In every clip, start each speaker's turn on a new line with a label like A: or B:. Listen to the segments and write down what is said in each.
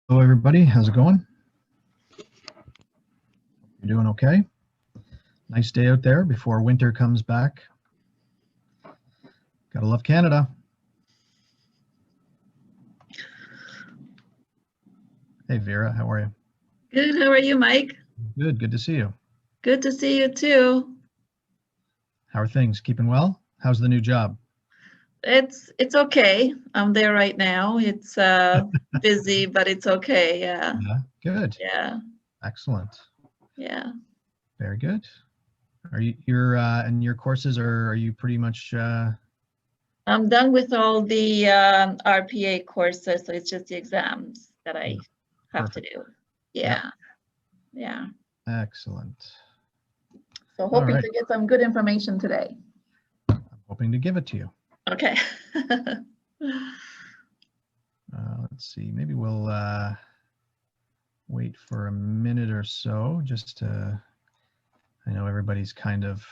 A: Hello, everybody. How's it going? You're doing okay? Nice day out there before winter comes back. Gotta love Canada. Hey, Vera, how are you?
B: Good. How are you, Mike?
A: Good. Good to see you.
B: Good to see you too.
A: How are things? Keeping well? How's the new job?
B: It's okay. I'm there right now. It's busy, but it's okay. Yeah.
A: Yeah. Good.
B: Yeah.
A: Excellent.
B: Yeah.
A: Very good. Are you're and your courses are you pretty much
B: I'm done with all the RPA courses, so it's just the exams that I have to
A: perfect?
B: do.
A: Yeah.
B: Yeah. Yeah.
A: Excellent.
B: So
A: All
B: hoping
A: right.
B: to get some good information today.
A: I'm hoping to give it to you.
B: Okay.
A: Let's see. Maybe we'll wait for a minute or so just to. I know everybody's kind of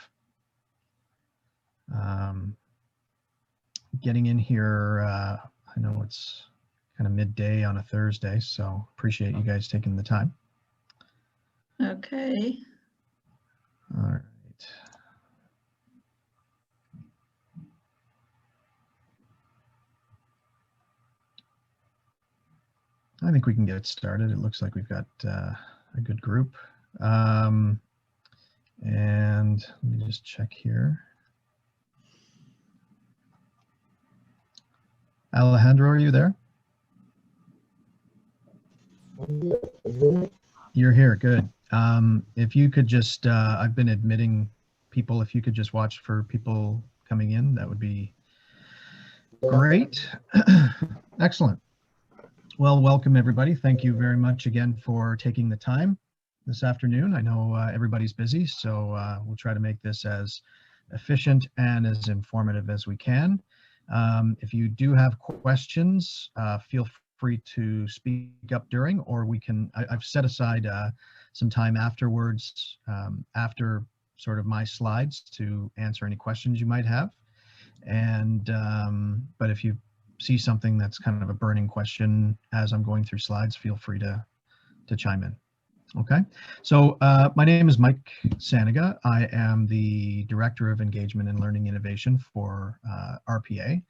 A: getting in here. I know it's kind of midday on a Thursday, so appreciate you guys taking the time.
B: Okay.
A: All right. I think we can get started. It looks like we've got a good group. And let me just check here. Alejandro, are you there? You're here, good. If you could just, I've been admitting people, if you could just watch for people coming in, that would be great. Excellent. Well, welcome everybody. Thank you very much again for taking the time this afternoon. I know everybody's busy, so we'll try to make this as efficient and as informative as we can. If you do have questions, feel free to speak up during, or we can, I've set aside some time afterwards, after sort of my slides, to answer any questions you might have. And, but if you see something that's kind of a burning question as I'm going through slides, feel free to chime in. Okay, so my name is Mike Saniga. I am the Director of Engagement and Learning Innovation for RPA.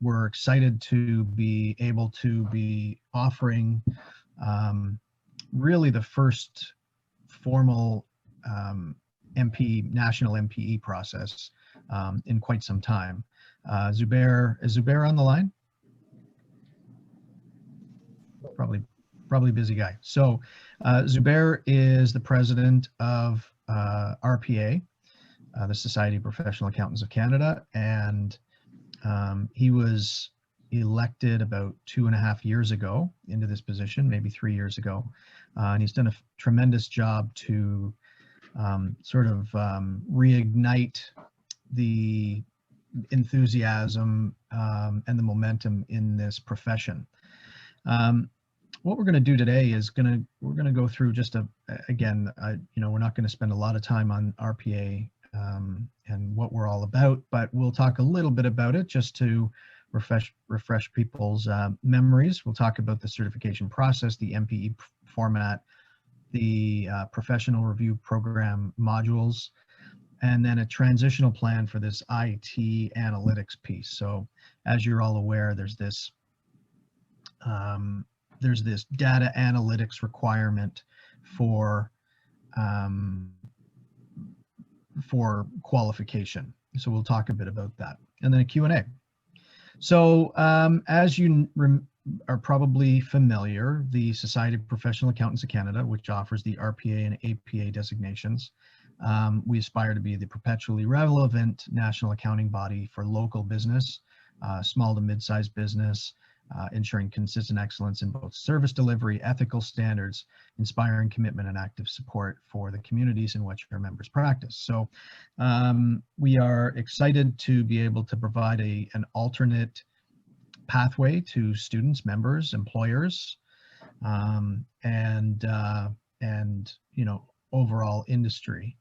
A: We're excited to be able to be offering really the first formal national MPE process in quite some time. Is Zubair on the line? Probably busy guy. So Zubair is the president of RPA, the Society of Professional Accountants of Canada, and he was elected about 2.5 years ago into this position, maybe 3 years ago, and he's done a tremendous job to sort of reignite the enthusiasm and the momentum in this profession. What we're going to do today is we're going to go through just again, we're not going to spend a lot of time on RPA and what we're all about, but we'll talk a little bit about it just to refresh people's memories. We'll talk about the certification process, the Mpe format, the professional review program modules, and then a transitional plan for this IT analytics piece. So as you're all aware, there's this data analytics requirement for qualification. So we'll talk a bit about that, and then a Q&A. So as you are probably familiar, the Society of Professional Accountants of Canada, which offers the RPA and APA designations, we aspire to be the perpetually relevant national accounting body for local business, small to mid-sized business, ensuring consistent excellence in both service delivery, ethical standards, inspiring commitment, and active support for the communities in which our members practice. So we are excited to be able to provide an alternate pathway to students, members, employers, and overall industry.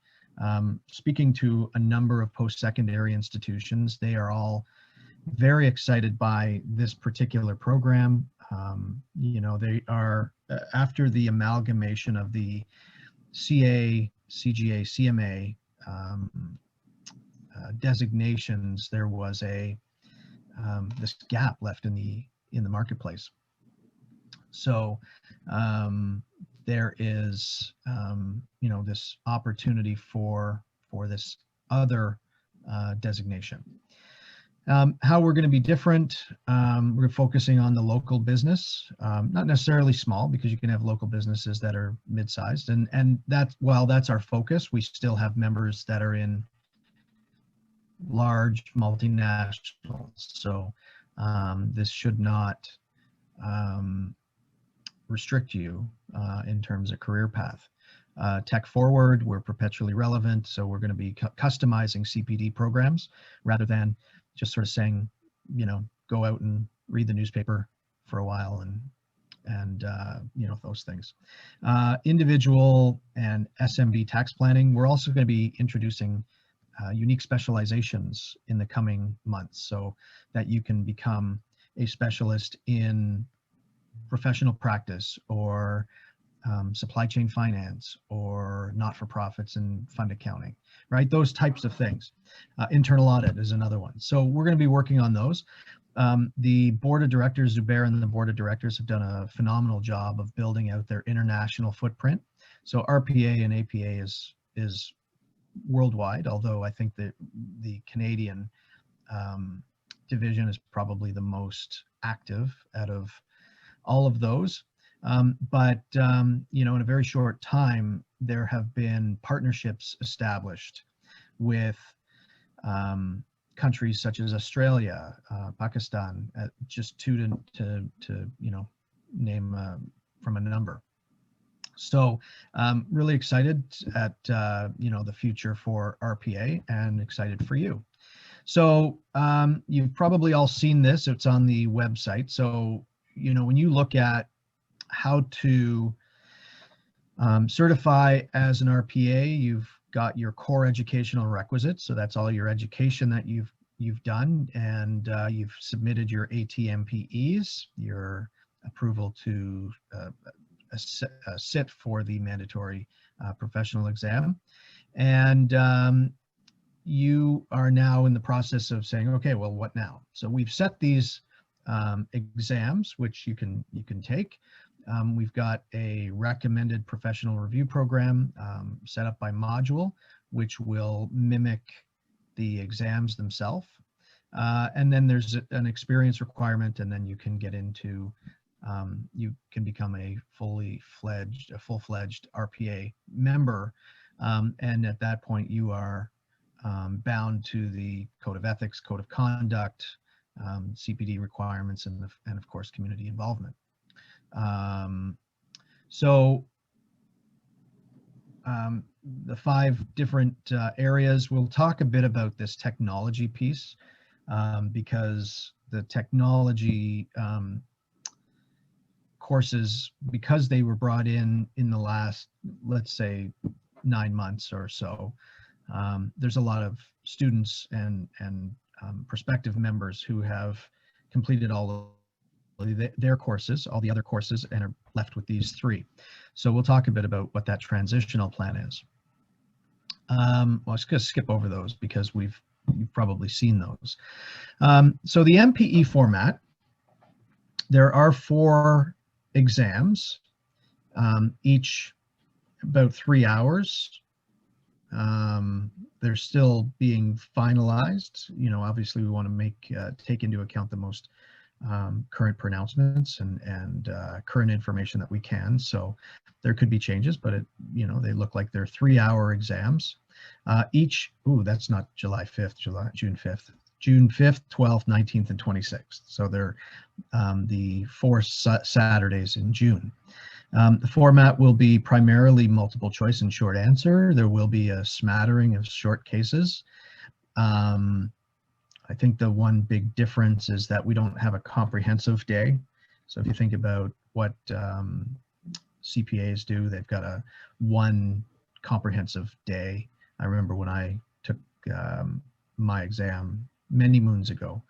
A: Speaking to a number of post-secondary institutions, they are all very excited by this particular program. You know, they are, after the amalgamation of the CA, CGA, CMA designations, there was this gap left in the marketplace. So there is, you know, this opportunity for this other designation. How we're going to be different, we're focusing on the local business, not necessarily small, because you can have local businesses that are mid-sized, and that's, while that's our focus, we still have members that are in large multinationals. So this should not restrict you in terms of career path. Tech forward, we're perpetually relevant, so we're going to be customizing CPD programs rather than just sort of saying, you know, go out and read the newspaper for a while and you know, those things. Individual and SMB tax planning, we're also going to be introducing unique specializations in the coming months, so that you can become a specialist in professional practice, or supply chain finance, or not-for-profits and fund accounting, right? Those types of things. Internal audit is another one. So we're going to be working on those. The board of directors, Zubair and the board of directors, have done a phenomenal job of building out their international footprint. So RPA and APA is worldwide, although I think that the Canadian division is probably the most active out of all of those. But you know, in a very short time, there have been partnerships established with countries such as Australia, Pakistan, just to you know, name from a number. So really excited at you know, the future for RPA, and excited for you. So you've probably all seen this, it's on the website. So, you know, when you look at how to certify as an RPA, you've got your core educational requisites. So that's all your education that you've done, and you've submitted your ATMPEs, your approval to sit for the mandatory professional exam. And you are now in the process of saying, okay, well, what now? So we've set these exams, which you can take. We've got a recommended professional review program set up by module, which will mimic the exams themselves. And then there's an experience requirement, and then you can get into, you can become a full-fledged RPA member. And at that point, you are bound to the code of ethics, code of conduct, CPD requirements, and of course, community involvement. So the 5 different areas, we'll talk a bit about this technology piece, because the technology courses, because they were brought in the last, let's say, 9 months or so, there's a lot of students and prospective members who have completed all of their courses, all the other courses, and are left with these 3. So we'll talk a bit about what that transitional plan is. Well, I'm just going to skip over those because you've probably seen those. So the Mpe format, there are 4 exams, each about 3 hours. They're still being finalized. You know, obviously we want to take into account the most current pronouncements and current information that we can. So there could be changes, but you know, they look like they're 3-hour exams. That's not July 5th, June 5th. June 5th, 12th, 19th, and 26th. So they're the 4 Saturdays in June. The format will be primarily multiple choice and short answer. There will be a smattering of short cases. I think the one big difference is that we don't have a comprehensive day. So if you think about what CPAs do, they've got one comprehensive day. I remember when I took my exam many moons ago,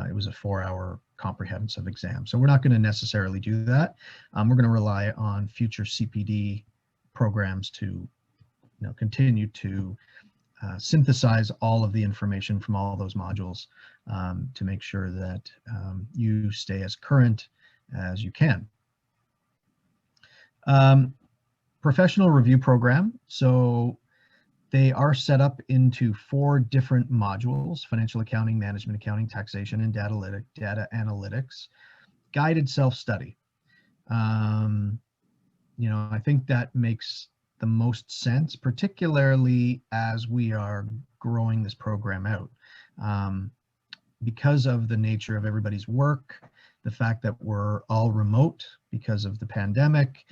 A: It was a 4-hour comprehensive exam. So we're not going to necessarily do that. We're going to rely on future CPD programs to continue to synthesize all of the information from all those modules to make sure that you stay as current as you can. Professional review program. So they are set up into 4 different modules: financial accounting, management accounting, taxation, and data analytics. Guided self-study. I think that makes the most sense, particularly as we are growing this program out. Because of the nature of everybody's work, the fact that we're all remote because of the pandemic,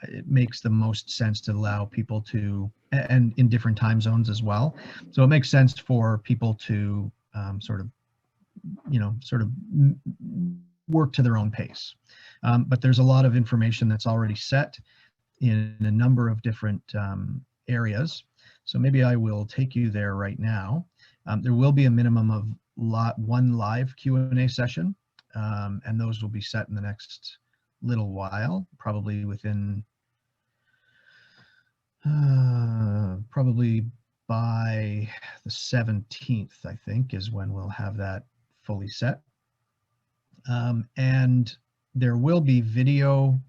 A: it makes the most sense to allow people to, and in different time zones as well. So it makes sense for people to sort of work to their own pace. But there's a lot of information that's already set in a number of different areas. So maybe I will take you there right now. There will be a minimum of 1 live Q&A session, and those will be set in the next little while, probably within, probably by the 17th, I think, is when we'll have that fully set. And there will be video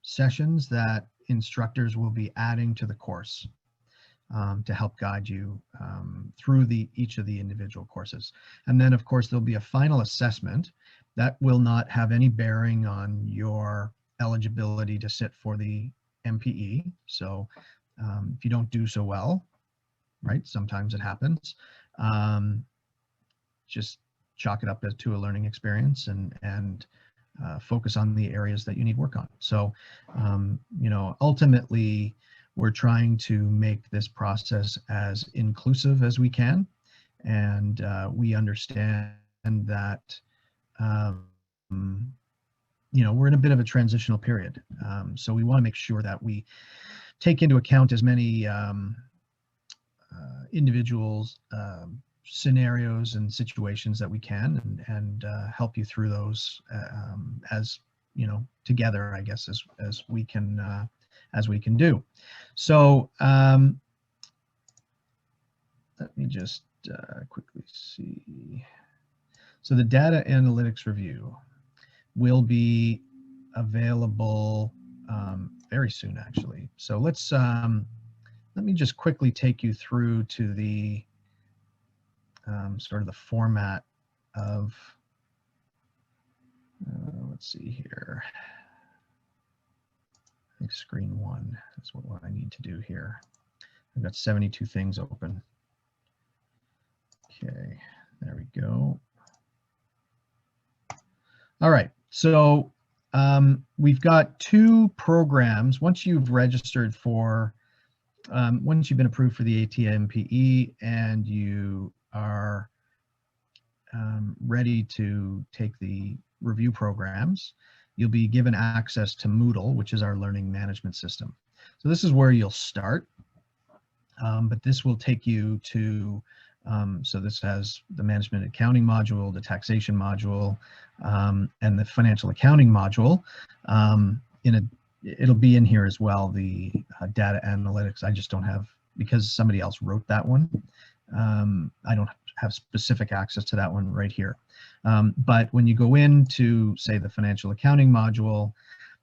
A: sessions that instructors will be adding to the course to help guide you through each of the individual courses. And then, of course, there'll be a final assessment that will not have any bearing on your eligibility to sit for the MPE. So if you don't do so well, right, sometimes it happens, just chalk it up to a learning experience and focus on the areas that you need work on. So, ultimately, we're trying to make this process as inclusive as we can. And we understand that, we're in a bit of a transitional period. So we want to make sure that we take into account as many individuals, scenarios and situations that we can, and help you through those as together, I guess, as we can do. So let me just quickly see. So the data analytics review will be available very soon, actually. So let me just quickly take you through to the sort of the format of, let's see here. I think screen 1 is what I need to do here. I've got 72 things open. Okay, there we go. All right, so we've got 2 programs. Once you've registered for, once you've been approved for the ATMPE and you are ready to take the review programs, you'll be given access to Moodle, which is our learning management system. So this is where you'll start, but this will take you to, so this has the management accounting module, the taxation module, and the financial accounting module. It'll be in here as well, the data analytics. I just don't have, because somebody else wrote that one, I don't have specific access to that one right here. But when you go into, say, the financial accounting module,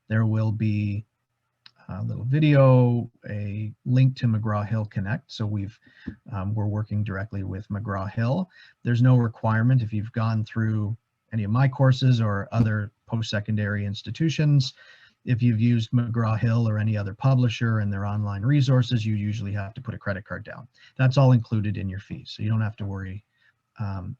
A: there will be a little video, a link to McGraw-Hill Connect. So we're working directly with McGraw-Hill. There's no requirement if you've gone through any of my courses or other post-secondary institutions. If you've used McGraw-Hill or any other publisher and their online resources, you usually have to put a credit card down. That's all included in your fee, so you don't have to worry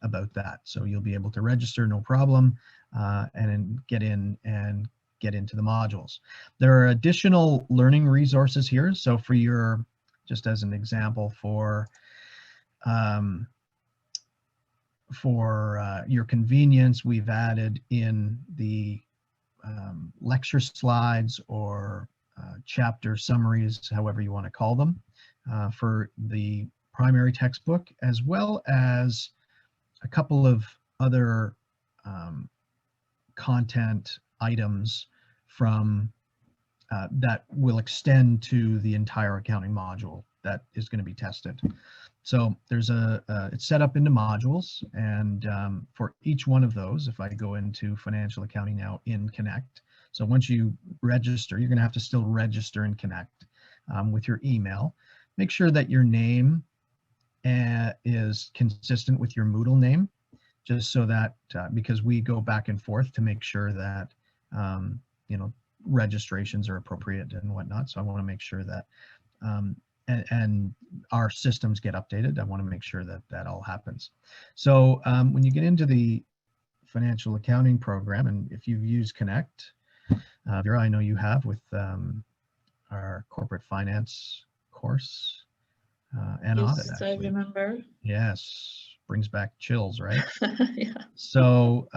A: about that. So you'll be able to register, no problem, and then get in and get into the modules. There are additional learning resources here. So for your, just as an example, for your convenience, we've added in the lecture slides or chapter summaries, however you want to call them, for the primary textbook, as well as a couple of other content items from that will extend to the entire accounting module that is going to be tested. So there's it's set up into modules, and for each one of those, if I go into financial accounting now in Connect, so once you register, you're going to have to still register in Connect with your email. Make sure that your name is consistent with your Moodle name, just so that because we go back and forth to make sure that you know, registrations are appropriate and whatnot. So I want to make sure that and our systems get updated. I want to make sure that that all happens. So when you get into the financial accounting program, and if you've used Connect, Vera, I know you have with our corporate finance course and audit.
B: Yes, I remember.
A: Yes, brings back chills, right?
B: Yeah.
A: So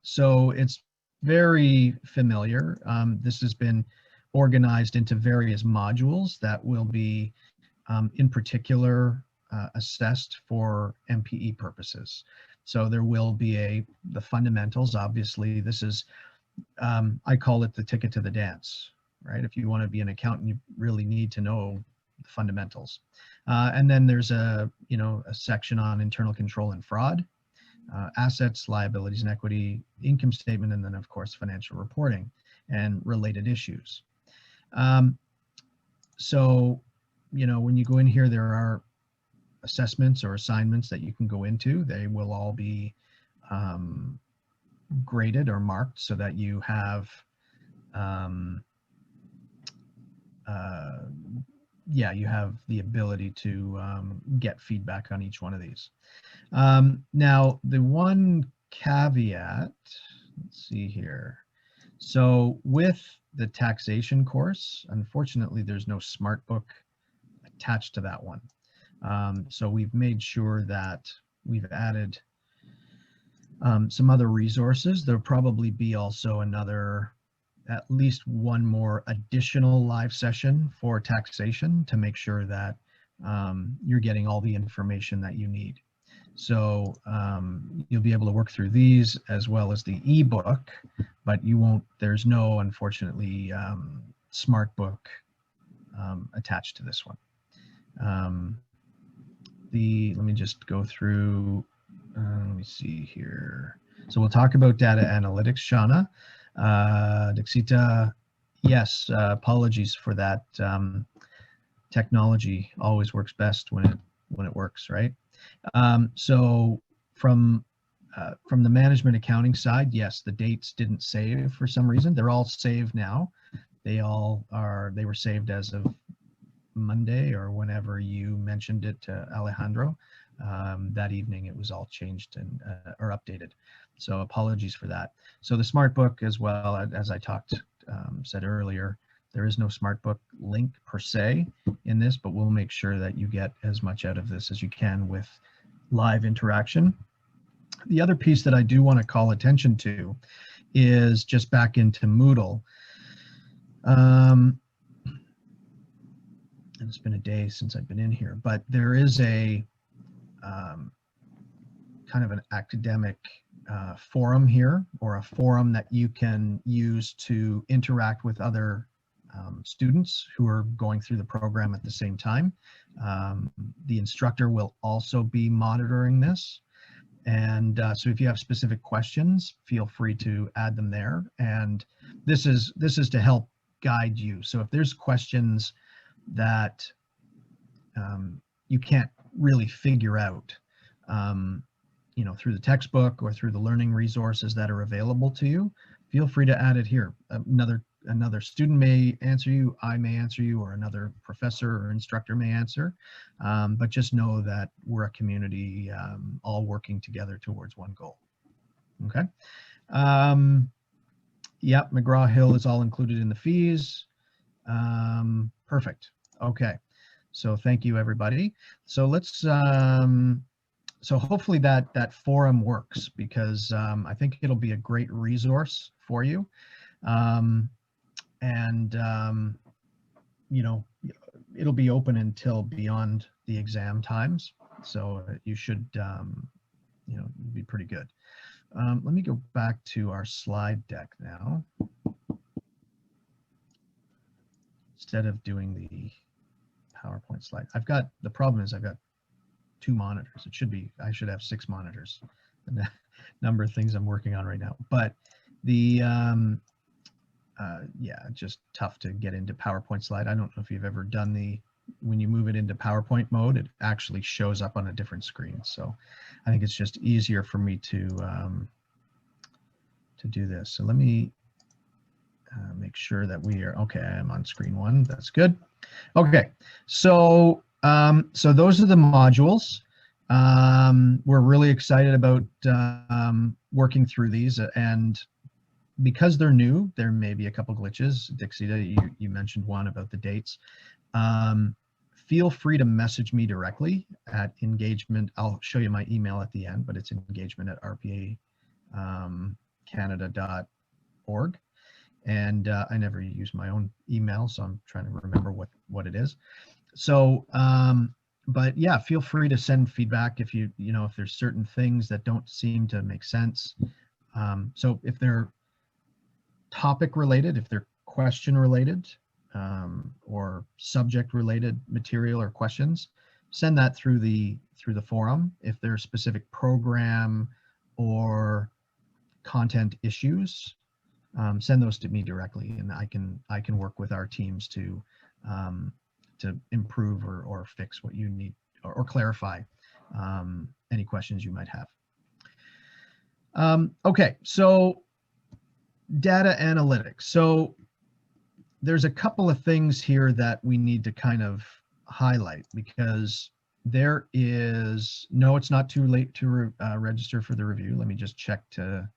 A: so it's very familiar. This has been organized into various modules that will be in particular assessed for MPE purposes. So there will be the fundamentals. Obviously, this is, I call it the ticket to the dance, right? If you want to be an accountant, you really need to know the fundamentals. And then there's a section on internal control and fraud, assets, liabilities, and equity, income statement, and then of course financial reporting and related issues. So, when you go in here, there are assessments or assignments that you can go into. They will all be graded or marked so that you have, you have the ability to get feedback on each one of these. Now, the one caveat, let's see here. So with the taxation course, unfortunately, there's no smart book attached to that one. So we've made sure that we've added some other resources. There'll probably be also at least one more additional live session for taxation to make sure that you're getting all the information that you need. So you'll be able to work through these as well as the ebook, but there's no, unfortunately, smart book attached to this one. Let me just go through, let me see here. So we'll talk about data analytics, Shauna. Dixita, yes, apologies for that. Technology always works best when it works, right? So from the management accounting side, yes, the dates didn't save for some reason. They're all saved now. They were saved as of Monday or whenever you mentioned it to Alejandro. That evening it was all changed and or updated. So apologies for that. So the smart book, as well as I said earlier, there is no smart book link per se in this, but we'll make sure that you get as much out of this as you can with live interaction. The other piece that I do want to call attention to is just back into Moodle. And it's been a day since I've been in here, but there is a kind of an academic forum here, or a forum that you can use to interact with other students who are going through the program at the same time. The instructor will also be monitoring this. And so if you have specific questions, feel free to add them there. And this is to help guide you. So if there's questions that you can't really figure out, through the textbook or through the learning resources that are available to you, feel free to add it here. Another student may answer you, I may answer you, or another professor or instructor may answer. But just know that we're a community all working together towards one goal. Okay. Yep, McGraw-Hill is all included in the fees. Perfect. Okay. So thank you, everybody. So let's, so hopefully that forum works, because I think it'll be a great resource for you. It'll be open until beyond the exam times. So you should it'd be pretty good. Let me go back to our slide deck now. Instead of doing the PowerPoint slide. The problem is I've got 2 monitors. I should have 6 monitors. The number of things I'm working on right now. But yeah, just tough to get into PowerPoint slide. I don't know if you've ever done when you move it into PowerPoint mode, it actually shows up on a different screen. So I think it's just easier for me to do this. So let me make sure that we are okay. I'm on screen 1. That's good. Okay, so so those are the modules. We're really excited about working through these, and because they're new, there may be a couple glitches. Dixita, you mentioned one about the dates. Feel free to message me directly at engagement. I'll show you my email at the end, but it's engagement@rpacanada.org. And I never use my own email, so I'm trying to remember what it is. So, but yeah, feel free to send feedback if if there's certain things that don't seem to make sense. So if they're topic related, if they're question related, or subject related material or questions, send that through the forum. If there are specific program or content issues, send those to me directly, and I can work with our teams to improve or fix what you need, or clarify any questions you might have. Okay, so data analytics. So there's a couple of things here that we need to kind of highlight, because it's not too late to register for the review. Let me just check to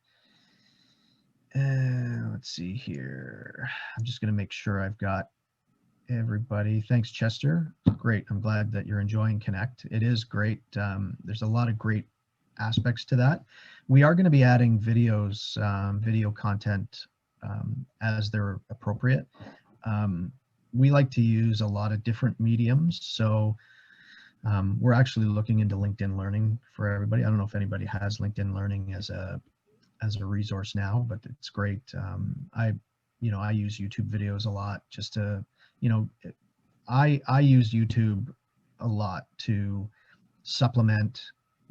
A: let's see here. I'm just going to make sure I've got everybody. Thanks, Chester. Great. I'm glad that you're enjoying Connect. It is great. There's a lot of great aspects to that. We are going to be adding videos, video content as they're appropriate. We like to use a lot of different mediums. So we're actually looking into LinkedIn Learning for everybody. I don't know if anybody has LinkedIn Learning as a resource now, but it's great. I use YouTube videos a lot just to, I use YouTube a lot to supplement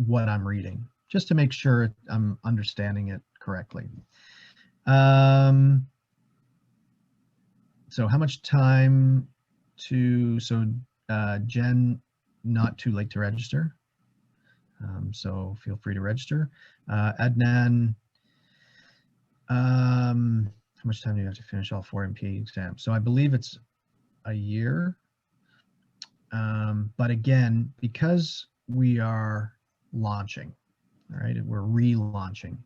A: what I'm reading, just to make sure I'm understanding it correctly. So how much time Jen, not too late to register. So feel free to register. Adnan, how much time do you have to finish all 4 Mpe exams? So I believe it's a year. But again, because we are launching, all right, we're relaunching,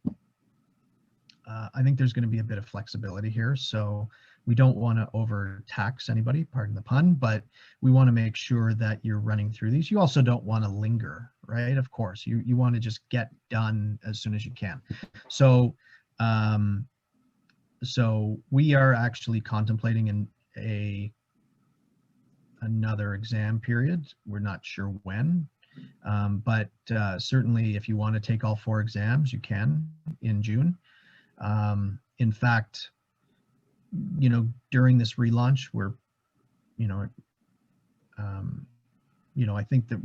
A: I think there's going to be a bit of flexibility here. So we don't want to overtax anybody, pardon the pun, but we want to make sure that you're running through these. You also don't want to linger, right? Of course, you want to just get done as soon as you can. So, so we are actually contemplating another exam period. We're not sure when, but certainly if you want to take all 4 exams, you can in June. In fact, during this relaunch, we're, I think that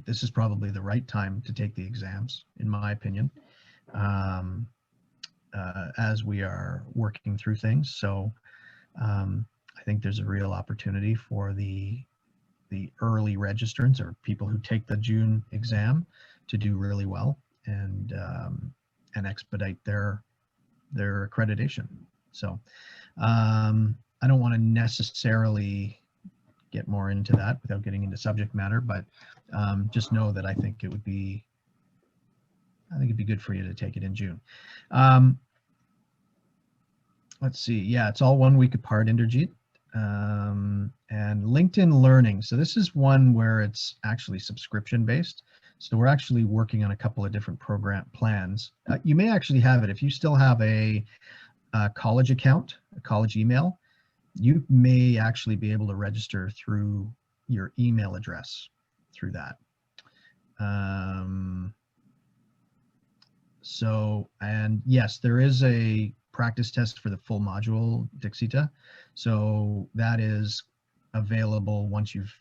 A: this is probably the right time to take the exams, in my opinion, as we are working through things. So I think there's a real opportunity for the early registrants, or people who take the June exam, to do really well and expedite their accreditation. So I don't want to necessarily get more into that without getting into subject matter, but just know that I think it'd be good for you to take it in June. Let's see. Yeah, it's all 1 week apart, Inderjeet. And LinkedIn Learning. So this is one where it's actually subscription based. So we're actually working on a couple of different program plans. You may actually have it if you still have a college account, a college email. You may actually be able to register through your email address through that. So, and yes, there is a practice test for the full module Dixita. So that is available once you've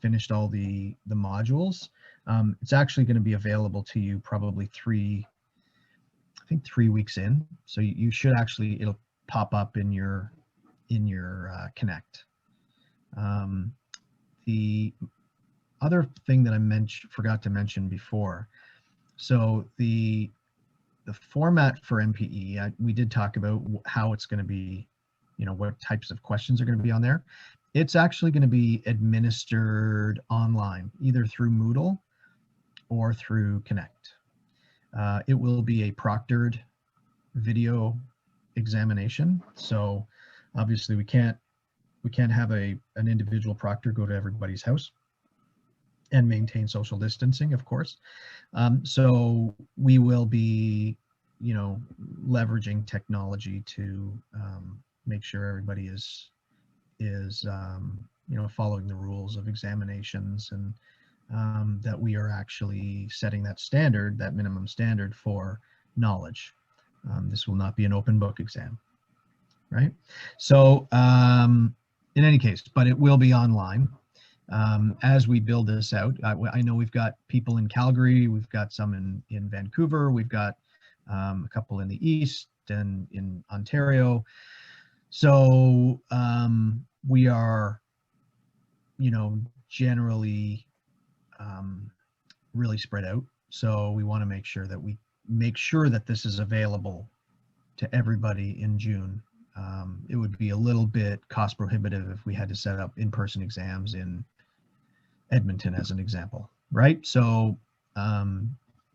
A: finished all the modules. It's actually going to be available to you probably I think 3 weeks in. So you should actually, it'll pop up in your Connect. The other thing that I forgot to mention before. So the format for MPE, we did talk about how it's going to be, what types of questions are going to be on there. It's actually going to be administered online, either through Moodle or through Connect. It will be a proctored video examination. So obviously we can't have an individual proctor go to everybody's house and maintain social distancing, of course. So we will be, leveraging technology to make sure everybody is following the rules of examinations, and that we are actually setting that standard, that minimum standard for knowledge. This will not be an open book exam, right? So in any case, but it will be online. As we build this out, I know we've got people in Calgary, we've got some in Vancouver, we've got a couple in the East and in Ontario. So we are, generally really spread out. So we want to make sure that this is available to everybody in June. It would be a little bit cost prohibitive if we had to set up in-person exams in Edmonton as an example, right? So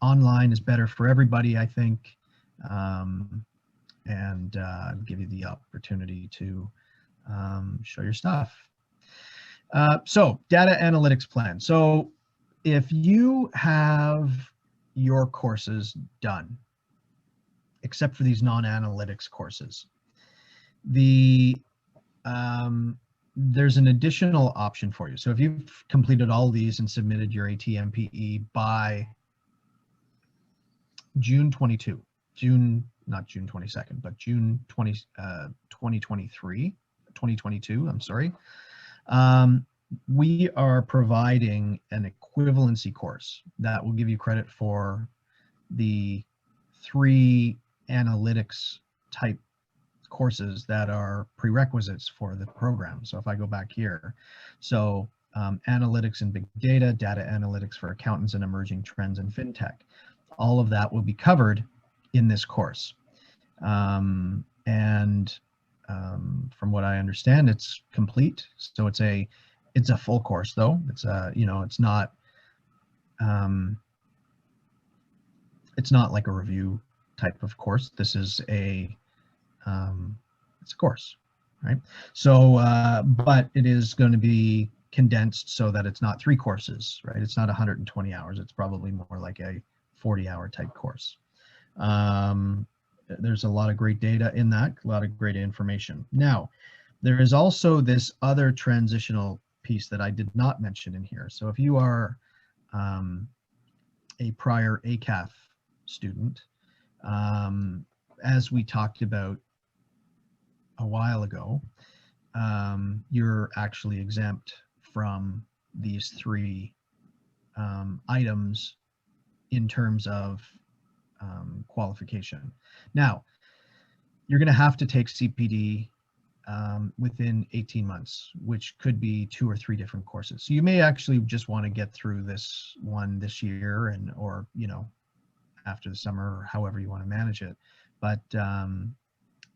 A: online is better for everybody, I think, and give you the opportunity to show your stuff. So data analytics plan. So if you have your courses done, except for these non-analytics courses, there's an additional option for you. So if you've completed all these and submitted your AT-MPE by June 22, not June 22nd, but June 2022, I'm sorry. We are providing an equivalency course that will give you credit for the 3 analytics type courses that are prerequisites for the program. So if I go back here, so analytics and big data, data analytics for accountants and emerging trends in fintech, all of that will be covered in this course. From what I understand, it's complete. So it's a full course though. It's it's not like a review type of course. This is it's a course, right? So, but it is going to be condensed so that it's not 3 courses, right? It's not 120 hours. It's probably more like a 40-hour type course. There's a lot of great data in that, a lot of great information. Now, there is also this other transitional piece that I did not mention in here. So if you are a prior ACAF student, as we talked about a while ago, you're actually exempt from these 3 items in terms of qualification. Now, you're going to have to take CPD within 18 months, which could be 2 or 3 different courses. So you may actually just want to get through this one this year, or after the summer, or however you want to manage it. But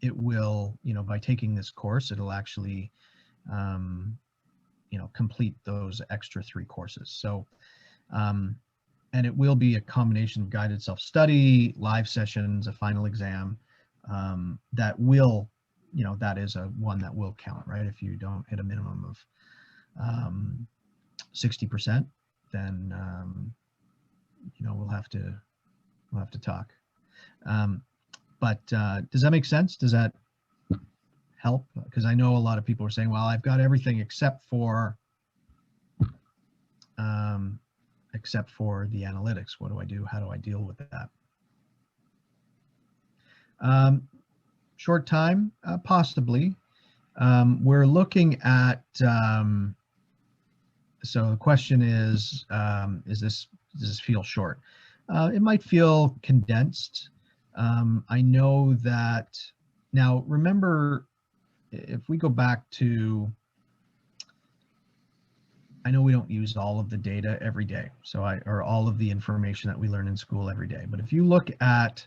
A: it will, by taking this course, it'll actually complete those extra 3 courses. So and it will be a combination of guided self-study, live sessions, a final exam, that will, that is one that will count, right? If you don't hit a minimum of 60%, then we'll have to talk. But does that make sense? Does that help? Because I know a lot of people are saying, well, I've got everything except for the analytics. What do I do? How do I deal with that? Short time, possibly. We're looking at, so the question is does this feel short? It might feel condensed. I know that, now remember, if we go back to, I know we don't use all of the data every day, or all of the information that we learn in school every day, but if you look at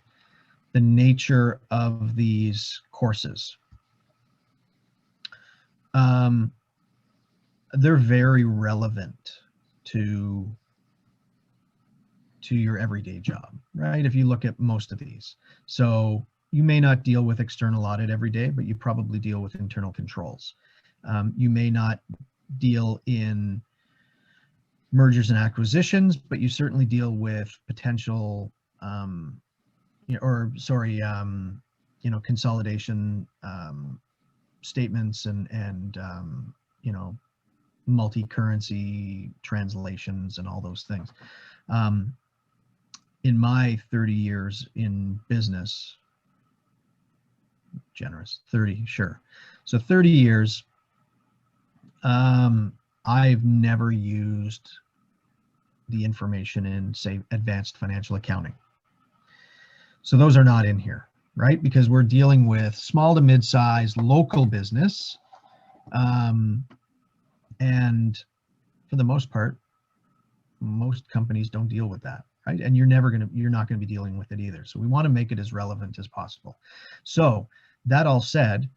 A: the nature of these courses, they're very relevant to your everyday job, right? If you look at most of these. So you may not deal with external audit every day, but you probably deal with internal controls. You may not deal in mergers and acquisitions, but you certainly deal with potential, consolidation statements and multi-currency translations and all those things. In my 30 years in business, generous, 30, sure. So 30 years, I've never used the information in, say, advanced financial accounting. So those are not in here, right? Because we're dealing with small to mid-sized local business. And for the most part, most companies don't deal with that, right? And you're not going to be dealing with it either. So we want to make it as relevant as possible. So that all said,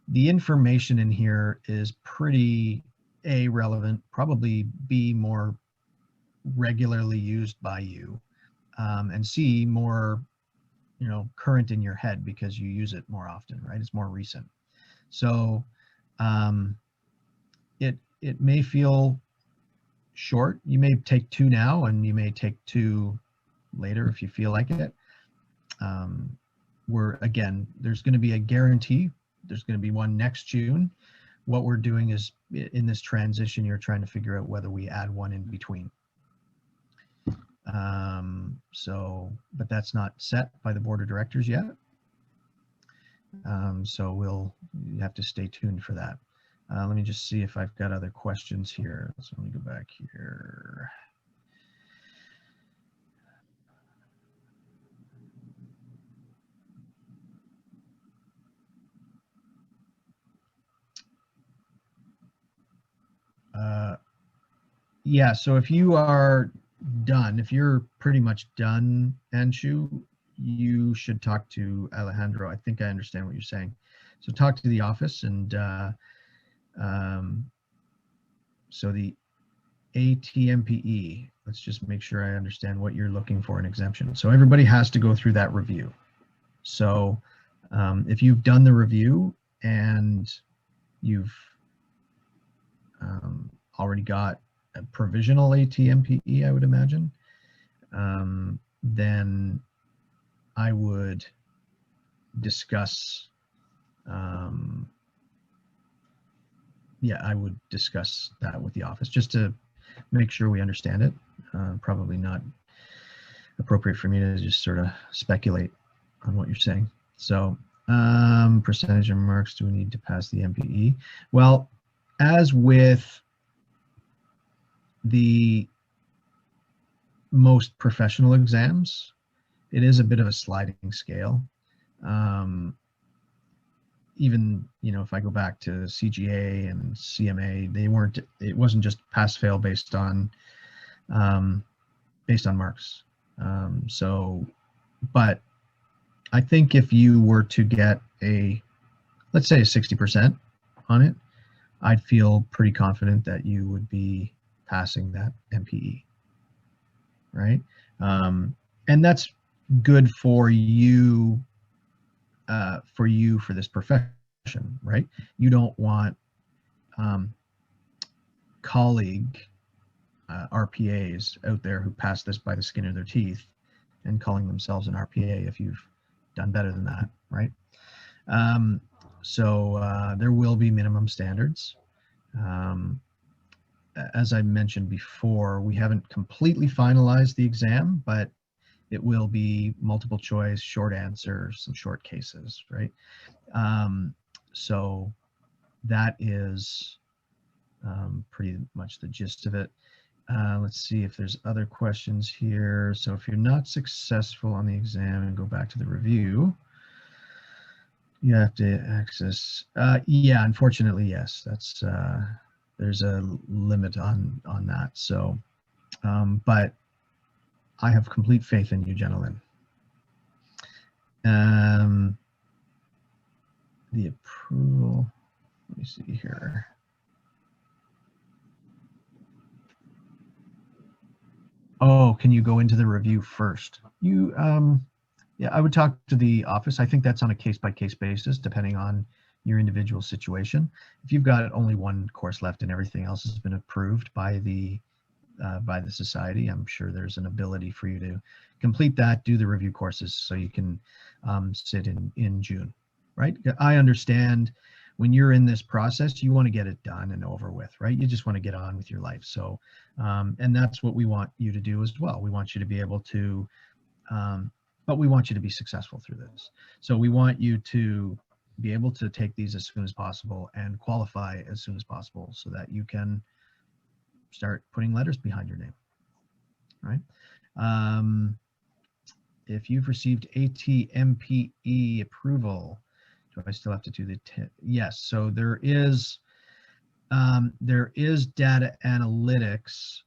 A: the information in here is pretty A, relevant, probably B, more regularly used by you, and C, more current in your head because you use it more often, right? It's more recent. So it may feel short. You may take 2 now and you may take 2 later if you feel like it. There's going to be a guarantee. There's going to be one next June. What we're doing is, in this transition, you're trying to figure out whether we add one in between. But that's not set by the board of directors yet. So you have to stay tuned for that. Let me just see if I've got other questions here. So let me go back here. Yeah, so if you are done, if you're pretty much done, Anshu, you should talk to Alejandro. I think I understand what you're saying. So talk to the office, and so the ATMPE, let's just make sure I understand what you're looking for in exemption. So everybody has to go through that review. So if you've done the review and you've already got a provisional ATMPE, I would imagine, then I would discuss, I would discuss that with the office just to make sure we understand it. Probably not appropriate for me to just sort of speculate on what you're saying. So percentage of marks do we need to pass the MPE? Well, as with the most professional exams, it is a bit of a sliding scale. Even, if I go back to CGA and CMA, it wasn't just pass fail based on marks. But I think if you were to get let's say a 60% on it, I'd feel pretty confident that you would be passing that MPE, right? And that's good for you, for this profession, right? You don't want colleague RPAs out there who pass this by the skin of their teeth and calling themselves an RPA if you've done better than that, right? So there will be minimum standards. As I mentioned before, we haven't completely finalized the exam, but it will be multiple choice, short answers, some short cases, right? So that is pretty much the gist of it. Let's see if there's other questions here. So if you're not successful on the exam and go back to the review, you have to access. Yeah, unfortunately, yes. That's there's a limit on that. So, but I have complete faith in you, gentlemen. The approval. Let me see here. Oh, can you go into the review first? You, yeah, I would talk to the office. I think that's on a case-by-case basis, depending on your individual situation. If you've got only one course left and everything else has been approved by the society, I'm sure there's an ability for you to complete that, do the review courses, so you can sit in June, right? I understand when you're in this process, you want to get it done and over with, right? You just want to get on with your life. So, and that's what we want you to do as well. We want you to be able to, but we want you to be successful through this. So we want you to be able to take these as soon as possible and qualify as soon as possible so that you can start putting letters behind your name, right? If you've received ATMPE approval, do I still have to do the yes? So there is data analytics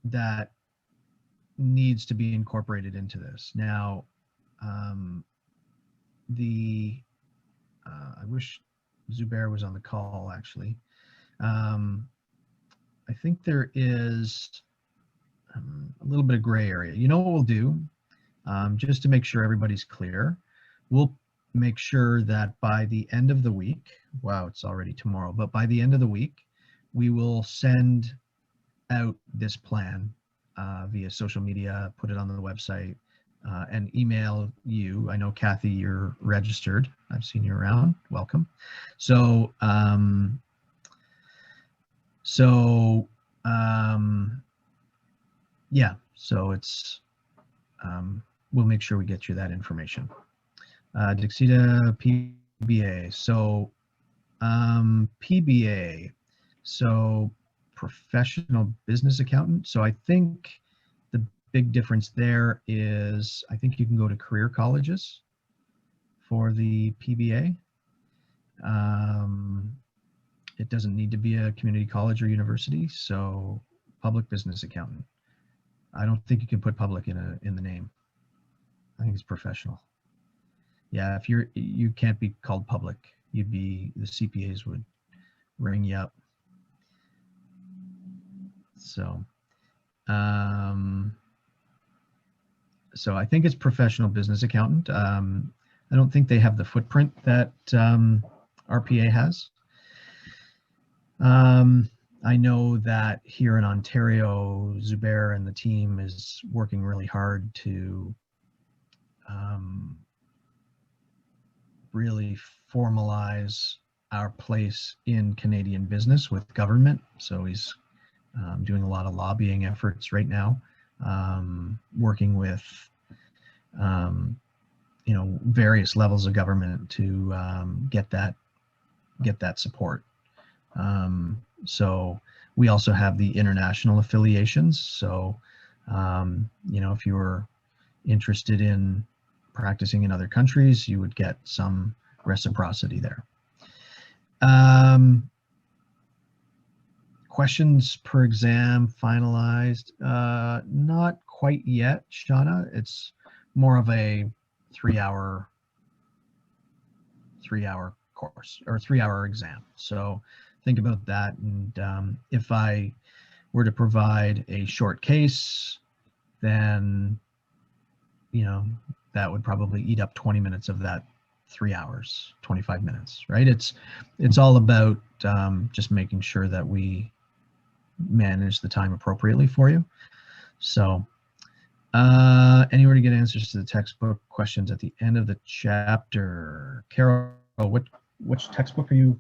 A: that needs to be incorporated into this. Now, I wish Zubair was on the call actually. I think there is a little bit of gray area. You know what we'll do, just to make sure everybody's clear, we'll make sure that by the end of the week, wow, it's already tomorrow, but by the end of the week, we will send out this plan via social media, put it on the website, and email you. I know, Kathy, you're registered. I've seen you around. Welcome. So, yeah, so it's, we'll make sure we get you that information. Dixita PBA. So, PBA, so professional business accountant. So I think the big difference there is I think you can go to career colleges for the PBA. It doesn't need to be a community college or university. So public business accountant. I don't think you can put public in the name. I think it's professional. Yeah, if you can't be called public, the CPAs would ring you up. So, so I think it's professional business accountant. I don't think they have the footprint that RPA has. I know that here in Ontario, Zubair and the team is working really hard to really formalize our place in Canadian business with government. So he's doing a lot of lobbying efforts right now, working with various levels of government to get that support. So we also have the international affiliations. So if you were interested in practicing in other countries, you would get some reciprocity there. Questions per exam finalized? Not quite yet, Shauna. It's more of a three-hour course or 3-hour exam. So think about that. And if I were to provide a short case, then that would probably eat up 20 minutes of that 3 hours, 25 minutes, right? It's all about just making sure that we manage the time appropriately for you. So anywhere to get answers to the textbook questions at the end of the chapter. Carol, which textbook are you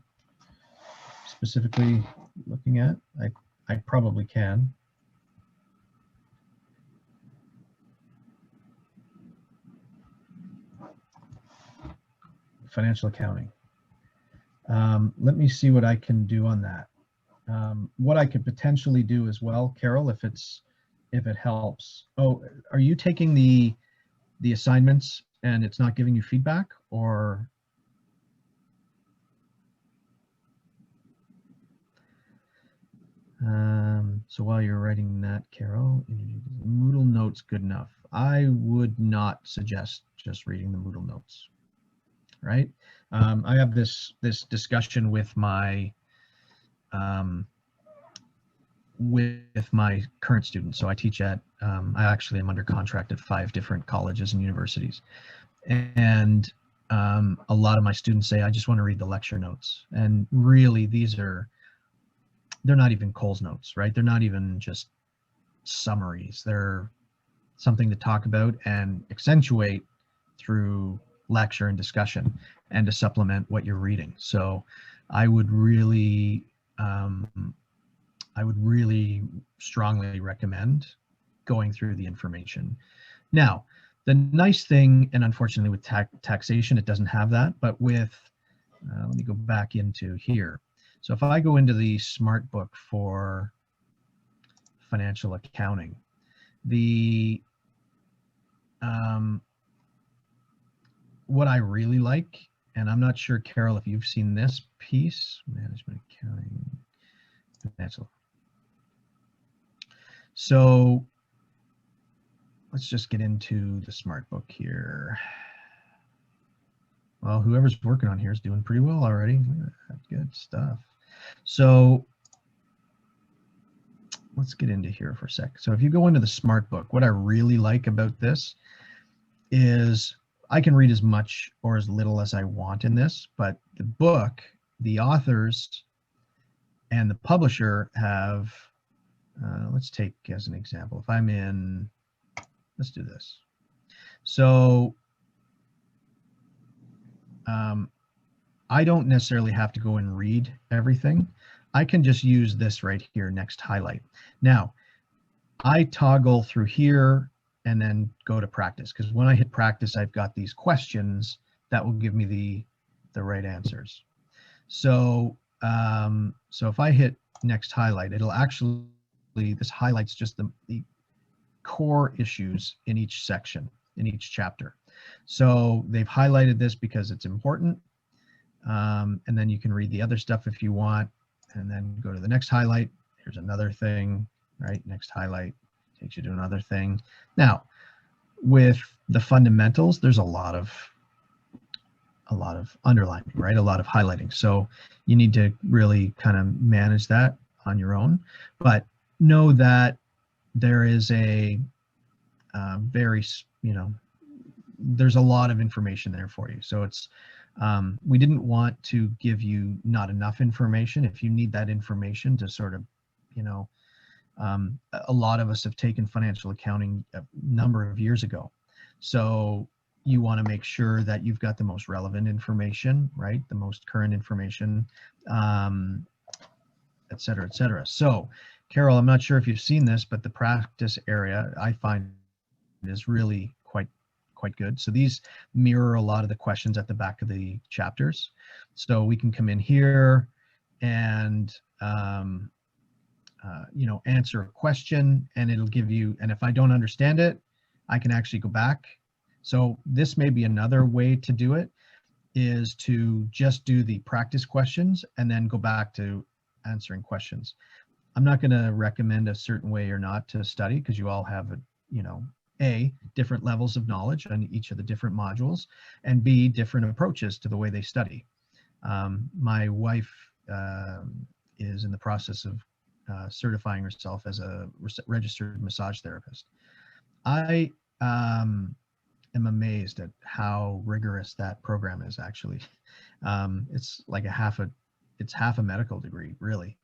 A: specifically looking at? I probably can. financial accounting. Let me see what I can do on that. What I could potentially do as well, Carol, if it helps. Oh, are you taking the assignments and it's not giving you feedback, or? So while you're writing that, Carol, Moodle notes good enough. I would not suggest just reading the Moodle notes, right? I have this discussion with my current students. So I teach at, I actually am under contract at 5 different colleges and universities. And a lot of my students say, I just want to read the lecture notes. And really, they're not even Coles notes, right? They're not even just summaries. They're something to talk about and accentuate through lecture and discussion, and to supplement what you're reading. So I would really strongly recommend going through the information. Now, the nice thing, and unfortunately with taxation, it doesn't have that, but with, let me go back into here. So if I go into the Smart Book for financial accounting, what I really like, and I'm not sure, Carol, if you've seen this piece, management accounting, financial. So let's just get into the Smart Book here. Well, whoever's working on here is doing pretty well already. Good stuff. So let's get into here for a sec. So if you go into the Smart Book, what I really like about this is I can read as much or as little as I want in this, but the book, the authors, and the publisher have, let's take as an example, if I'm in, let's do this. So I don't necessarily have to go and read everything. I can just use this right here, next highlight. Now, I toggle through here and then go to practice, because when I hit practice, I've got these questions that will give me the right answers. So, so if I hit next highlight, it'll actually, this highlights just the core issues in each section, in each chapter. So they've highlighted this because it's important. And then you can read the other stuff if you want, and then go to the next highlight. Here's another thing, right? Next highlight takes you to another thing. Now, with the fundamentals, there's a lot of underlining, right? A lot of highlighting. So you need to really kind of manage that on your own, but know that there is a very, there's a lot of information there for you. So it's, we didn't want to give you not enough information. If you need that information to sort of, a lot of us have taken financial accounting a number of years ago. So you want to make sure that you've got the most relevant information, right? The most current information, et cetera, et cetera. So Carol, I'm not sure if you've seen this, but the practice area I find is really quite good. So these mirror a lot of the questions at the back of the chapters. So we can come in here and answer a question, and it'll give you, and if I don't understand it, I can actually go back. So this may be another way to do it, is to just do the practice questions and then go back to answering questions. I'm not going to recommend a certain way or not to study, because you all have different levels of knowledge on each of the different modules, and B, different approaches to the way they study. My wife is in the process of certifying herself as a registered massage therapist. I am amazed at how rigorous that program is, actually. It's like half a medical degree, really.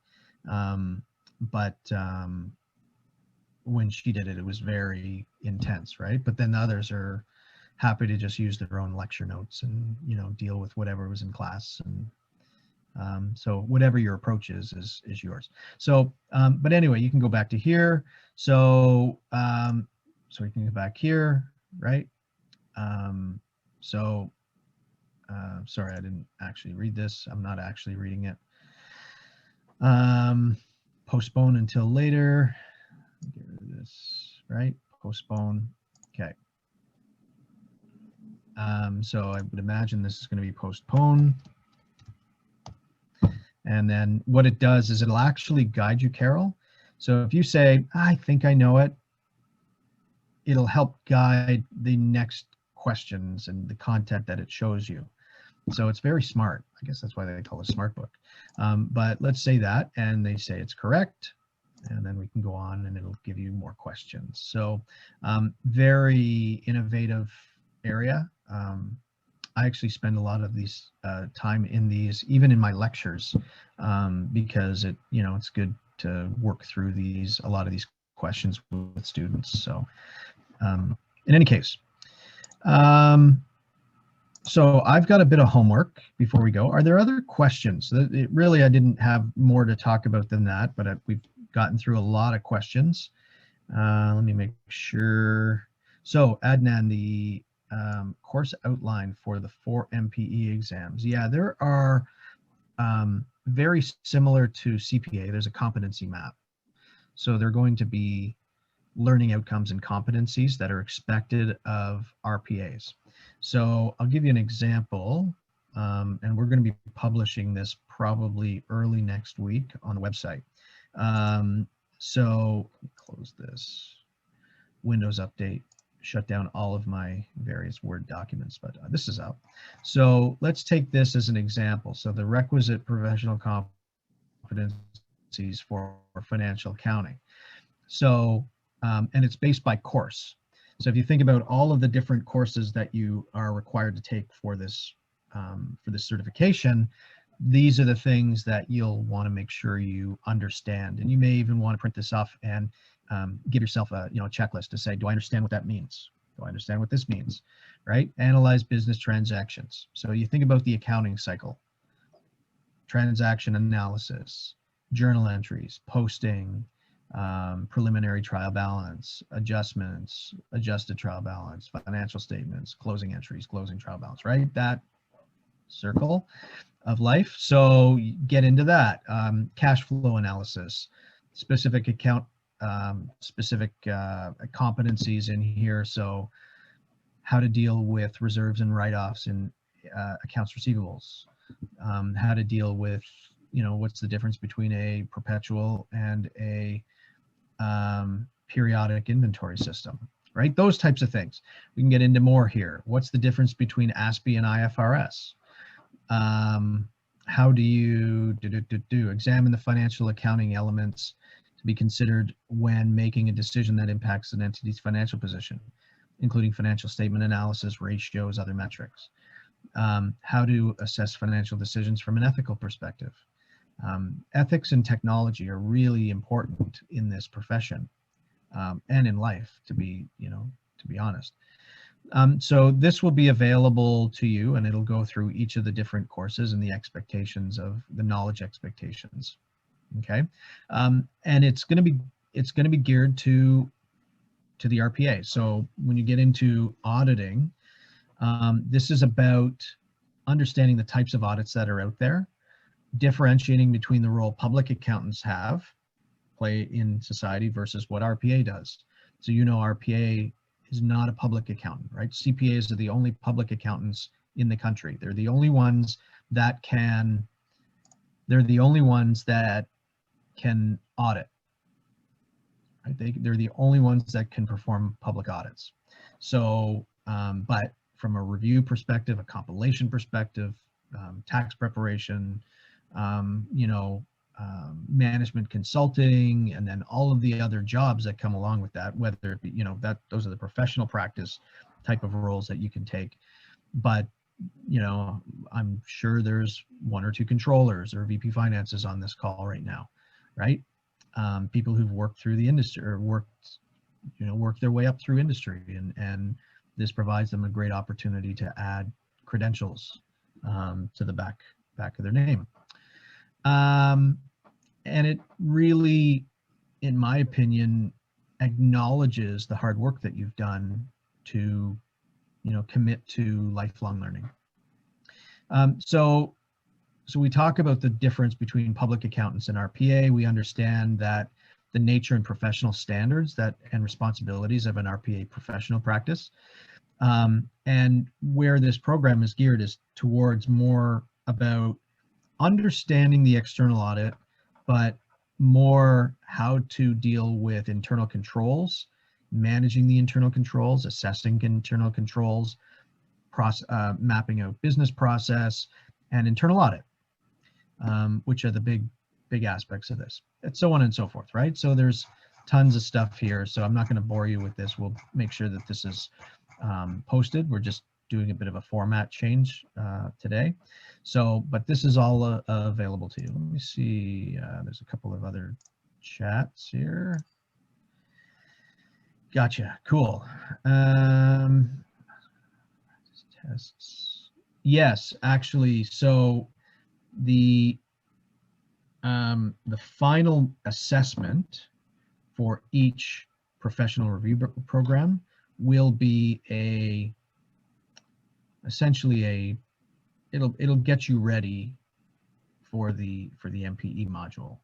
A: But when she did it, it was very intense, right? But then others are happy to just use their own lecture notes and, deal with whatever was in class. And so whatever your approach is yours. So, but anyway, you can go back to here. So, so we can go back here, right? So sorry, I didn't actually read this. I'm not actually reading it. Postpone until later. Get rid of this, right? Postpone. Okay. So I would imagine this is going to be postpone. And then what it does is it'll actually guide you, Carol. So if you say, I think I know it, it'll help guide the next questions and the content that it shows you. So it's very smart. I guess that's why they call it a smart book. But let's say that, and they say it's correct, and then we can go on and it'll give you more questions. So very innovative area. I actually spend a lot of these time in these, even in my lectures, because it's good to work through a lot of these questions with students. So in any case, so I've got a bit of homework before we go. Are there other questions? Really, I didn't have more to talk about than that, but we've gotten through a lot of questions. Let me make sure. So Adnan, the course outline for the 4 MPE exams. Yeah, there are very similar to CPA. There's a competency map. So they're going to be learning outcomes and competencies that are expected of RPAs. So I'll give you an example, and we're going to be publishing this probably early next week on the website. So close this, Windows update, shut down all of my various Word documents, but this is up. So let's take this as an example. So the requisite professional competencies for financial accounting. So, and it's based by course. So if you think about all of the different courses that you are required to take for this certification, these are the things that you'll want to make sure you understand. And you may even want to print this off and give yourself a checklist to say, do I understand what that means? Do I understand what this means? Right? Analyze business transactions. So you think about the accounting cycle, transaction analysis, journal entries, posting, preliminary trial balance, adjustments, adjusted trial balance, financial statements, closing entries, closing trial balance, right? That circle of life. So get into that. Cash flow analysis, specific account, specific competencies in here. So how to deal with reserves and write-offs in accounts receivables, how to deal with, what's the difference between a perpetual and a periodic inventory system, right? Those types of things. We can get into more here. What's the difference between ASPE and IFRS? How do you examine the financial accounting elements to be considered when making a decision that impacts an entity's financial position, including financial statement analysis, ratios, other metrics? How to assess financial decisions from an ethical perspective. Ethics and technology are really important in this profession and in life, to be honest. So this will be available to you, and it'll go through each of the different courses and the expectations of the knowledge expectations. Okay, and it's going to be geared to the RPA. So when you get into auditing, this is about understanding the types of audits that are out there, differentiating between the role public accountants play in society versus what RPA does. So RPA is not a public accountant, right? CPAs are the only public accountants in the country. They're the only ones that can audit, right? They're the only ones that can perform public audits. So, but from a review perspective, a compilation perspective, tax preparation, management consulting, and then all of the other jobs that come along with that, whether it be, those are the professional practice type of roles that you can take. But, I'm sure there's 1 or 2 controllers or VP finances on this call right now, right? People who've worked through the industry or worked their way up through industry, and this provides them a great opportunity to add credentials to the back of their name. And it really, in my opinion, acknowledges the hard work that you've done to, commit to lifelong learning. So we talk about the difference between public accountants and RPA. We understand that the nature and professional standards and responsibilities of an RPA professional practice. And where this program is geared is towards more about understanding the external audit, but more how to deal with internal controls, managing the internal controls, assessing internal controls, mapping out business process, and internal audit, which are the big aspects of this, and so on and so forth, right? So there's tons of stuff here, so I'm not going to bore you with this. We'll make sure that this is posted. We're just doing a bit of a format change today. So, but this is all available to you. Let me see, there's a couple of other chats here. Gotcha, cool. Tests. Yes, actually, so the final assessment for each professional review program will be essentially it'll get you ready for the MPE module.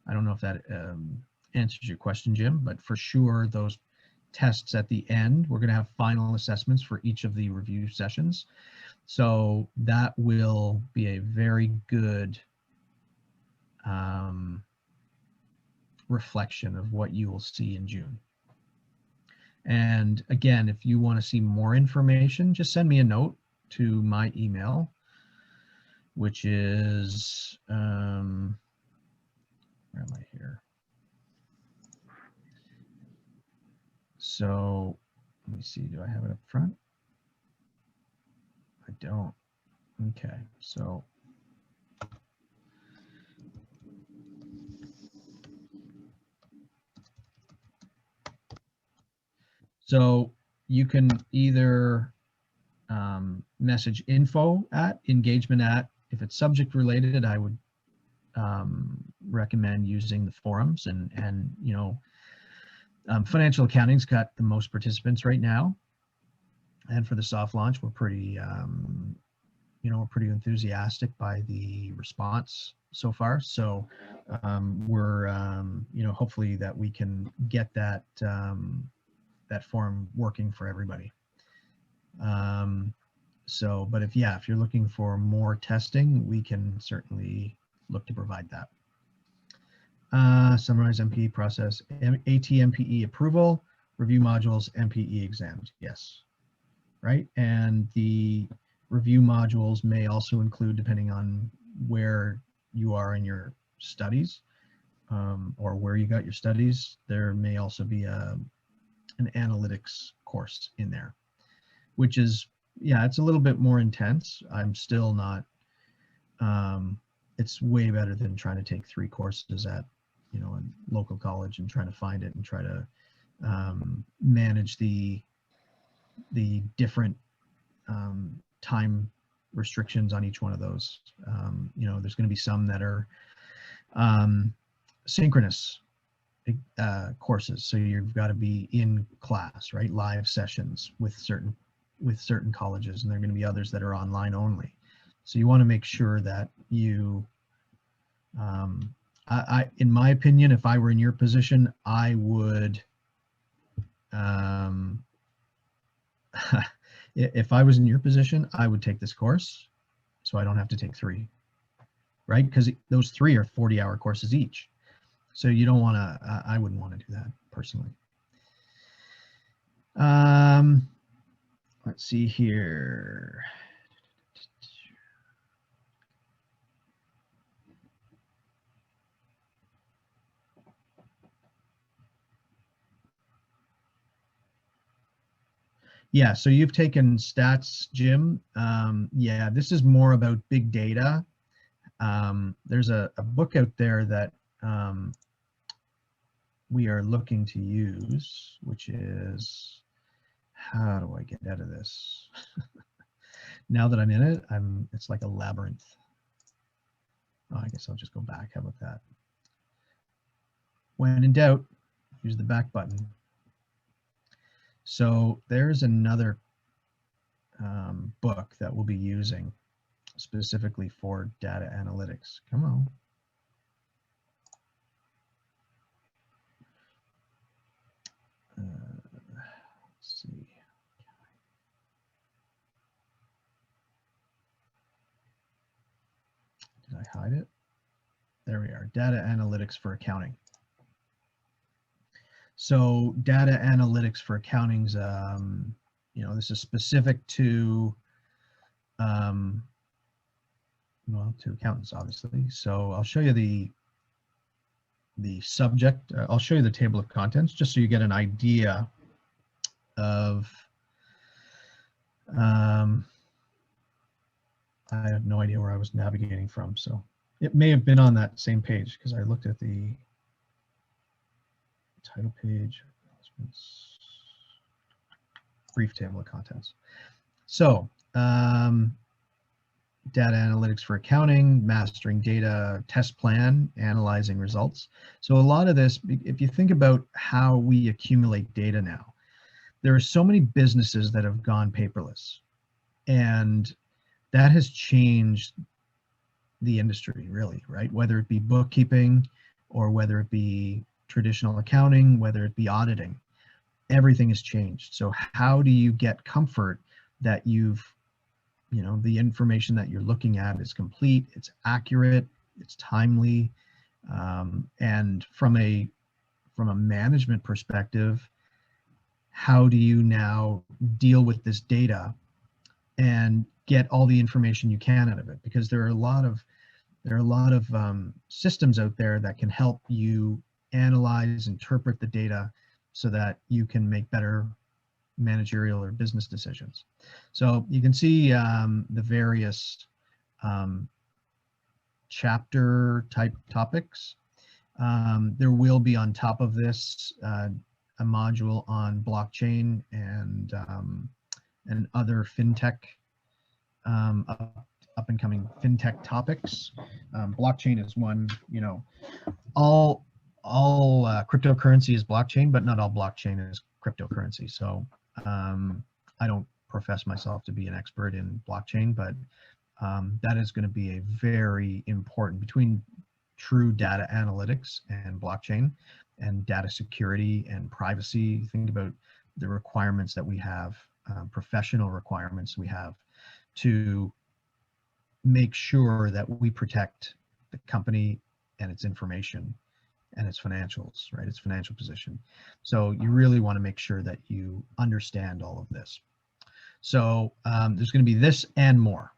A: I don't know if that answers your question, Jim, but for sure those tests at the end, we're going to have final assessments for each of the review sessions. So that will be a very good reflection of what you will see in June. And again, if you want to see more information, just send me a note to my email, which is, where am I here? So let me see, do I have it up front? I don't. Okay, so you can either message info at, engagement at. If it's subject related, I would recommend using the forums, and you know, financial accounting's got the most participants right now, and for the soft launch, we're pretty you know, we're pretty enthusiastic by the response so far. So we're you know, hopefully that we can get that that forum working for everybody. So, but if you're looking for more testing, we can certainly look to provide that. Summarize MPE process, AT-MPE approval, review modules, MPE exams. Yes, right. And the review modules may also include, depending on where you are in your studies or where you got your studies, there may also be an analytics course in there, which is, yeah, it's a little bit more intense. I'm still not, it's way better than trying to take 3 courses at, you know, a local college and trying to find it and try to manage the different time restrictions on each one of those. You know, there's going to be some that are synchronous courses, so you've got to be in class, right? Live sessions with certain colleges, and there are going to be others that are online only. So you want to make sure that you, in my opinion, if I were in your position, I would, if I was in your position, I would take this course so I don't have to take 3, right? Because those 3 are 40-hour courses each. So you don't want to, I wouldn't want to do that personally. Let's see here. Yeah, so you've taken stats, Jim. Yeah, this is more about big data. There's a book out there that we are looking to use, which is, how do I get out of this? Now that I'm in it, it's like a labyrinth. Oh, I guess I'll just go back. How about that? When in doubt, use the back button. So there's another book that we'll be using. specifically for data analytics. Come on. Let's see. Did I hide it? There we are, data analytics for accounting. So data analytics for accounting's, you know, this is specific to, well, to accountants, obviously. So I'll show you the subject. I'll show you the table of contents just so you get an idea of, I have no idea where I was navigating from. So it may have been on that same page because I looked at the title page, brief table of contents. So data analytics for accounting, mastering data, test plan, analyzing results. So a lot of this, if you think about how we accumulate data now, there are so many businesses that have gone paperless, and that has changed the industry really, right? Whether it be bookkeeping or whether it be traditional accounting, whether it be auditing, everything has changed. So how do you get comfort that you've, you know, the information that you're looking at is complete, it's accurate, it's timely, and from a management perspective, how do you now deal with this data and get all the information you can out of it? Because there are a lot of systems out there that can help you analyze, interpret the data so that you can make better managerial or business decisions. So you can see the various chapter type topics. There will be on top of this a module on blockchain and other fintech, up and coming fintech topics. Blockchain is one, you know, all cryptocurrency is blockchain, but not all blockchain is cryptocurrency. So I don't profess myself to be an expert in blockchain, but that is going to be a very important, between true data analytics and blockchain and data security and privacy. Think about the requirements that we have, professional requirements we have to make sure that we protect the company and its information and its financials, right? Its financial position. So you really want to make sure that you understand all of this. So there's going to be this and more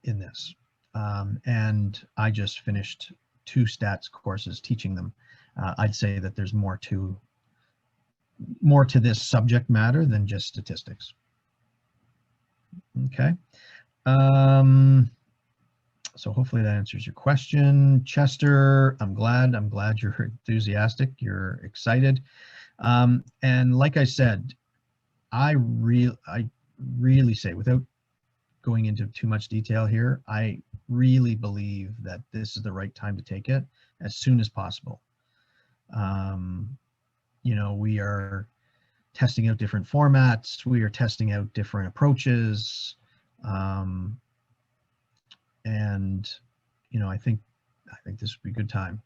A: in this. And I just finished 2 stats courses teaching them. I'd say that there's more to this subject matter than just statistics. Okay. So hopefully that answers your question. Chester, I'm glad you're enthusiastic, you're excited. And like I said, I really say, without going into too much detail here, I really believe that this is the right time to take it as soon as possible. You know, we are testing out different formats, we are testing out different approaches, and you know, I think this would be a good time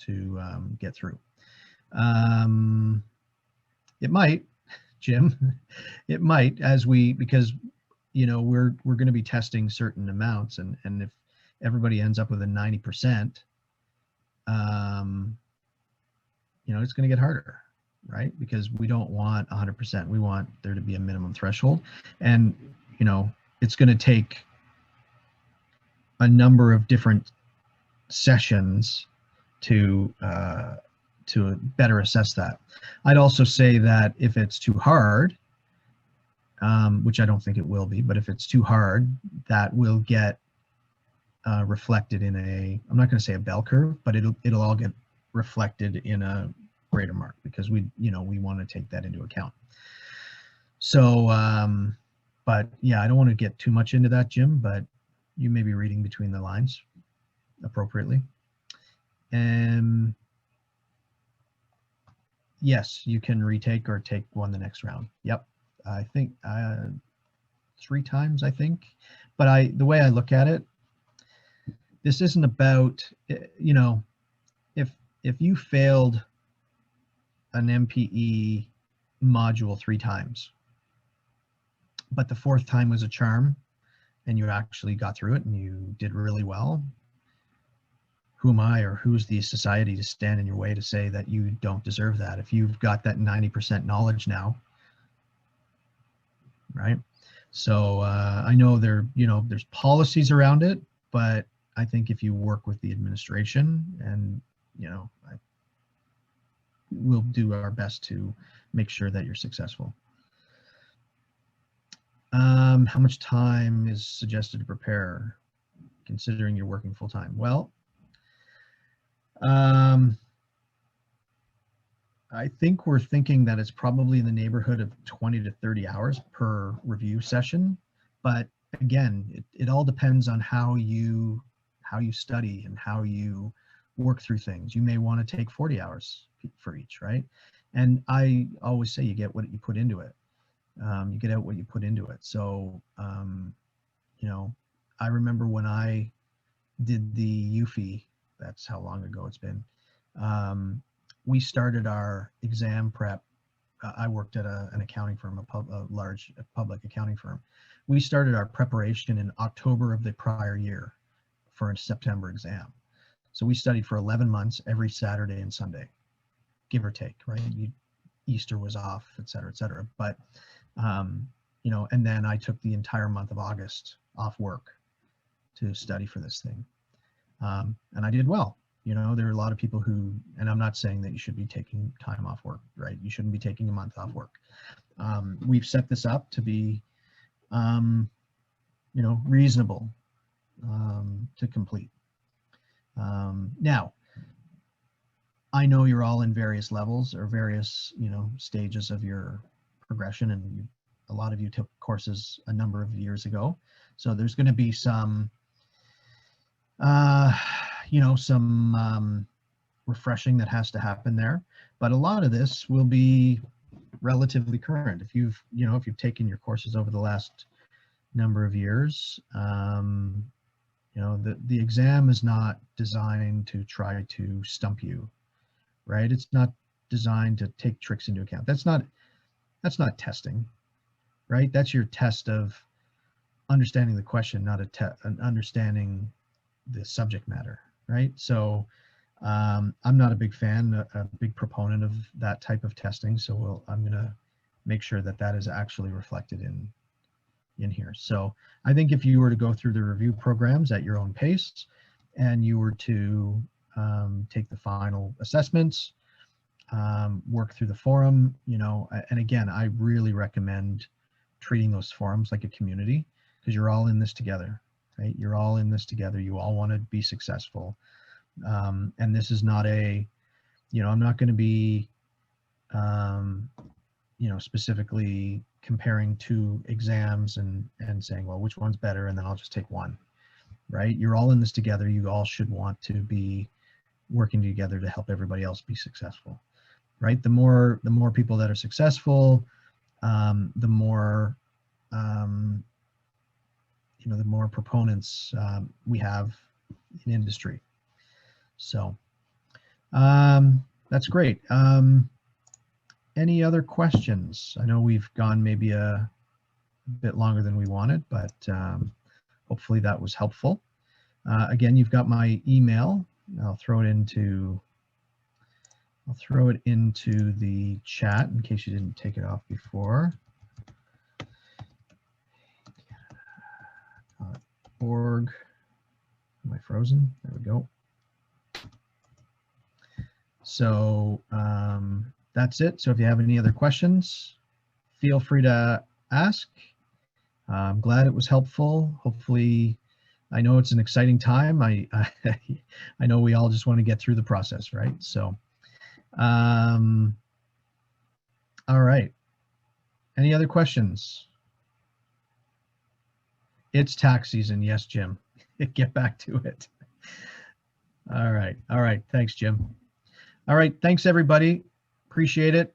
A: to get through. It might, Jim, it might, because you know, we're going to be testing certain amounts, and if everybody ends up with a 90%, you know, it's going to get harder, right? Because we don't want 100%. We want there to be a minimum threshold, and you know, it's going to take a number of different sessions to better assess that. I'd also say that if it's too hard, which I don't think it will be, but if it's too hard, that will get reflected in a, I'm not going to say a bell curve, but it'll all get reflected in a greater mark, because we want to take that into account. So, but yeah, I don't want to get too much into that, Jim, but you may be reading between the lines appropriately. And yes, you can retake or take one the next round. Yep. I think 3 times, I think. But the way I look at it, this isn't about, you know, if you failed an MPE module 3 times, but the 4th time was a charm and you actually got through it and you did really well, who am I or who's the society to stand in your way to say that you don't deserve that? If you've got that 90% knowledge now, right? So I know there's policies around it, but I think if you work with the administration and, we'll do our best to make sure that you're successful. How much time is suggested to prepare, considering you're working full time? Well, I think we're thinking that it's probably in the neighborhood of 20 to 30 hours per review session. But again, it all depends on how you study and how you work through things. You may want to take 40 hours for each, right? And I always say you get what you put into it. You get out what you put into it. So, I remember when I did the UFI, that's how long ago it's been. We started our exam prep. I worked at an accounting firm, a large public accounting firm. We started our preparation in October of the prior year for a September exam. So we studied for 11 months every Saturday and Sunday, give or take, right? Easter was off, et cetera, et cetera. But, and then I took the entire month of August off work to study for this thing. And I did well. There are a lot of people who, and I'm not saying that you should be taking time off work, right? You shouldn't be taking a month off work. We've set this up to be, reasonable to complete. Now, I know you're all in various levels or various, stages of your progression, and a lot of you took courses a number of years ago. So there's going to be some, some refreshing that has to happen there. But a lot of this will be relatively current. If you've taken your courses over the last number of years, the exam is not designed to try to stump you, right? It's not designed to take tricks into account. That's not testing, right? That's your test of understanding the question, not an understanding the subject matter, right? So I'm not a big fan, a big proponent of that type of testing. So I'm going to make sure that is actually reflected in here. So I think if you were to go through the review programs at your own pace and you were to take the final assessments, work through the forum, and again, I really recommend treating those forums like a community, because you're all in this together, right? You're all in this together. You all want to be successful. And this is not I'm not going to be, specifically comparing 2 exams and saying, well, which one's better? And then I'll just take one, right? You're all in this together. You all should want to be working together to help everybody else be successful, right? The more people that are successful, the more, the more proponents we have in industry. So that's great. Any other questions? I know we've gone maybe a bit longer than we wanted, but hopefully that was helpful. Again, you've got my email. I'll throw it into the chat in case you didn't take it off before. .org. Am I frozen? There we go. So that's it. So if you have any other questions, feel free to ask. I'm glad it was helpful. Hopefully, I know it's an exciting time. I know we all just want to get through the process, right? So, all right. Any other questions? It's tax season. Yes, Jim. Get back to it. All right. All right. Thanks, Jim. All right. Thanks, everybody. Appreciate it.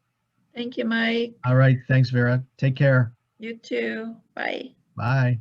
B: Thank you, Mike.
A: All right. Thanks, Vera. Take care.
B: You too. Bye.
A: Bye.